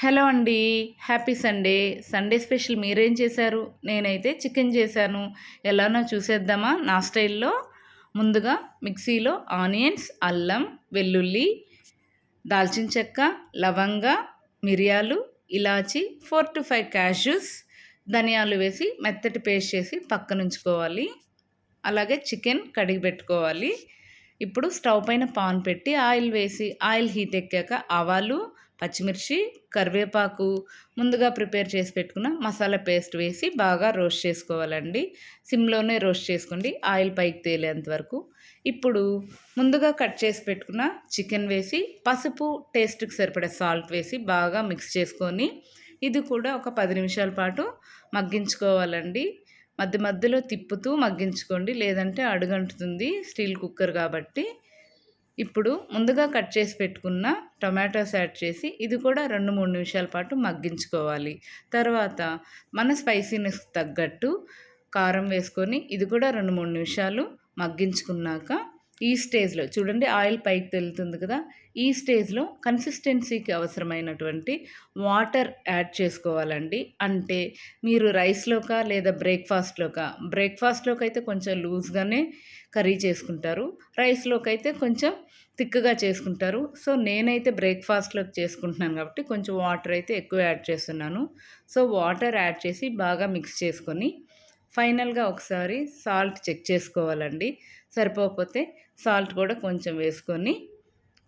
Hello అండి. Happy Sunday. Sunday special మీరేం చేశారు? నేనైతే చికెన్ చేశాను. ఎలానో చూసేద్దామా నా స్టైల్‌లో? ముందుగా మిక్సీలో ఆనియన్స్, అల్లం, వెల్లుల్లి, దాల్చిన చెక్క, లవంగ, మిరియాలు, ఇలాచి, 4-5 క్యాష్యూస్, ధనియాలు వేసి మెత్తటి పేస్ట్ చేసి పక్కనుంచుకోవాలి. అలాగే చికెన్ కడిగి పెట్టుకోవాలి. ఇప్పుడు స్టవ్ పైన పాన్ పెట్టి ఆయిల్ వేసి ఆయిల్ హీట్ ఎక్కాక ఆవాలు, పచ్చిమిర్చి, కరివేపాకు, ముందుగా ప్రిపేర్ చేసి పెట్టుకున్న మసాలా పేస్ట్ వేసి బాగా రోస్ట్ చేసుకోవాలండి. సిమ్లోనే రోస్ట్ చేసుకోండి ఆయిల్ పైకి తేలేంత వరకు. ఇప్పుడు ముందుగా కట్ చేసి పెట్టుకున్న చికెన్ వేసి పసుపు, టేస్ట్కి సరిపడే సాల్ట్ వేసి బాగా మిక్స్ చేసుకొని ఇది కూడా ఒక 10 నిమిషాల పాటు మగ్గించుకోవాలండి. మధ్య మధ్యలో తిప్పుతూ మగ్గించుకోండి, లేదంటే అడుగంటుతుంది స్టీల్ కుక్కర్ కాబట్టి. ఇప్పుడు ముందుగా కట్ చేసి పెట్టుకున్న టొమాటోస్ యాడ్ చేసి ఇది కూడా 2-3 నిమిషాల పాటు మగ్గించుకోవాలి. తర్వాత మన స్పైసీనెస్ తగ్గట్టు కారం వేసుకొని ఇది కూడా 2-3 నిమిషాలు మగ్గించుకున్నాక ఈ స్టేజ్లో చూడండి ఆయిల్ పైకి తెలుతుంది కదా, ఈ స్టేజ్లో కన్సిస్టెన్సీకి అవసరమైనటువంటి వాటర్ యాడ్ చేసుకోవాలండి. అంటే మీరు రైస్లోకా లేదా బ్రేక్ఫాస్ట్లోకి అయితే కొంచెం లూజ్గానే కర్రీ చేసుకుంటారు, రైస్లోకి అయితే కొంచెం థిక్గా చేసుకుంటారు. సో నేనైతే బ్రేక్ఫాస్ట్లోకి చేసుకుంటున్నాను కాబట్టి కొంచెం వాటర్ అయితే ఎక్కువ యాడ్ చేస్తున్నాను. సో వాటర్ యాడ్ చేసి బాగా మిక్స్ చేసుకొని ఫైనల్గా ఒకసారి సాల్ట్ చెక్ చేసుకోవాలండి. సరిపోకపోతే సాల్ట్ కూడా కొంచెం వేసుకొని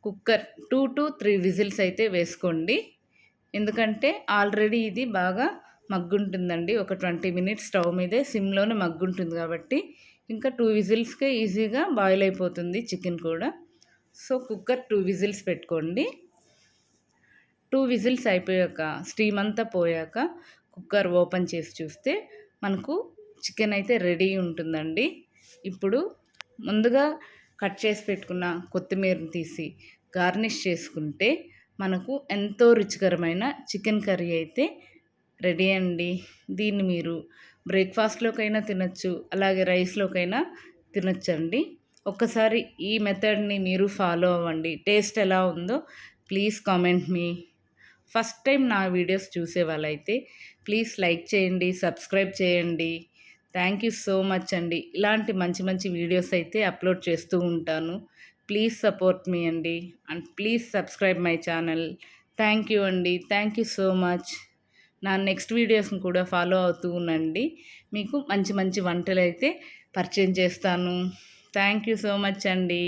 కుక్కర్ 2-3 విజిల్స్ అయితే వేసుకోండి. ఎందుకంటే ఆల్రెడీ ఇది బాగా మగ్గుంటుందండి. ఒక 20 మినిట్స్ స్టవ్ మీదే సిమ్లోనే మగ్గుంటుంది కాబట్టి ఇంకా 2 విజిల్స్కే ఈజీగా బాయిల్ అయిపోతుంది చికెన్ కూడా. సో కుక్కర్ 2 విజిల్స్ పెట్టుకోండి. 2 విజిల్స్ అయిపోయాక స్టీమ్ అంతా పోయాక కుక్కర్ ఓపెన్ చేసి చూస్తే మనకు చికెన్ అయితే రెడీ ఉంటుందండి. ఇప్పుడు ముందుగా కట్ చేసి పెట్టుకున్న కొత్తిమీరని తీసి గార్నిష్ చేసుకుంటే మనకు ఎంతో రుచికరమైన చికెన్ కర్రీ అయితే రెడీ అండి. దీన్ని మీరు బ్రేక్ఫాస్ట్లోకైనా తినచ్చు, అలాగే రైస్లోకైనా తినచ్చండి. ఒక్కసారి ఈ మెథడ్ని మీరు ఫాలో అవ్వండి. టేస్ట్ ఎలా ఉందో please comment me. First time నా వీడియోస్ చూసే వాళ్ళైతే ప్లీజ్ లైక్ చేయండి, సబ్స్క్రైబ్ చేయండి. థ్యాంక్ యూ సో మచ్ అండి. ఇలాంటి మంచి మంచి వీడియోస్ అయితే అప్లోడ్ చేస్తూ ఉంటాను. ప్లీజ్ సపోర్ట్ మీ అండి, and please subscribe my channel. Thank you అండి. Thank you so much. నా నెక్స్ట్ వీడియోస్ని కూడా ఫాలో అవుతూ ఉండండి. మీకు మంచి మంచి వంటలు అయితే పరిచయం చేస్తాను. థ్యాంక్ యూ సో మచ్ అండి.